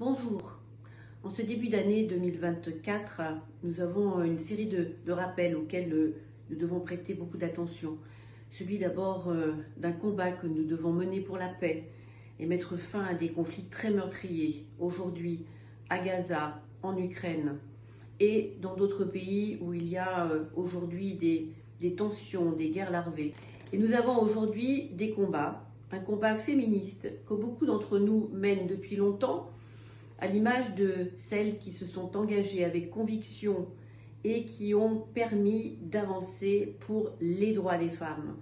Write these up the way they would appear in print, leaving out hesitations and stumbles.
Bonjour. En ce début d'année 2024, nous avons une série de rappels auxquels nous devons prêter beaucoup d'attention. Celui d'abord d'un combat que nous devons mener pour la paix et mettre fin à des conflits très meurtriers aujourd'hui à Gaza, en Ukraine et dans d'autres pays où il y a aujourd'hui des tensions, des guerres larvées. Et nous avons aujourd'hui des combats, un combat féministe que beaucoup d'entre nous mènent depuis longtemps, à l'image de celles qui se sont engagées avec conviction et qui ont permis d'avancer pour les droits des femmes.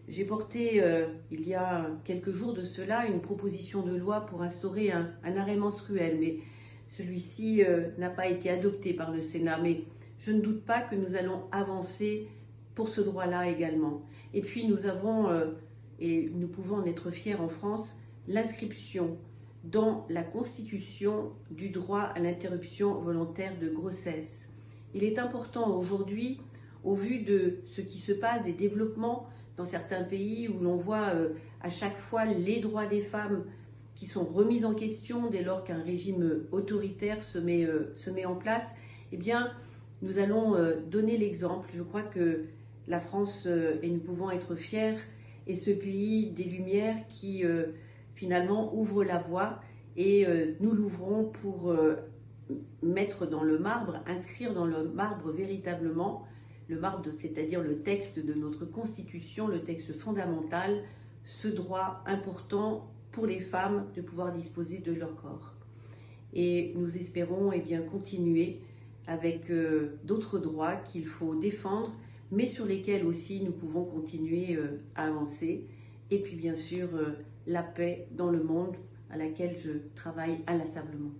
J'ai porté, il y a quelques jours de cela, une proposition de loi pour instaurer un arrêt menstruel, mais celui-ci n'a pas été adopté par le Sénat, mais je ne doute pas que nous allons avancer pour ce droit-là également. Et puis nous avons, et nous pouvons en être fiers en France, l'inscription dans la Constitution du droit à l'interruption volontaire de grossesse. Il est important aujourd'hui, au vu de ce qui se passe, des développements dans certains pays où l'on voit à chaque fois les droits des femmes qui sont remis en question dès lors qu'un régime autoritaire se met en place, eh bien, nous allons donner l'exemple. Je crois que la France, et nous pouvons être fiers, est ce pays des Lumières qui finalement ouvre la voie et nous l'ouvrons pour mettre dans le marbre, inscrire dans le marbre véritablement, le marbre, c'est-à-dire le texte de notre Constitution, le texte fondamental, ce droit important pour les femmes de pouvoir disposer de leur corps. Et nous espérons continuer avec d'autres droits qu'il faut défendre, mais sur lesquels aussi nous pouvons continuer à avancer. Et puis bien sûr, la paix dans le monde à laquelle je travaille inlassablement.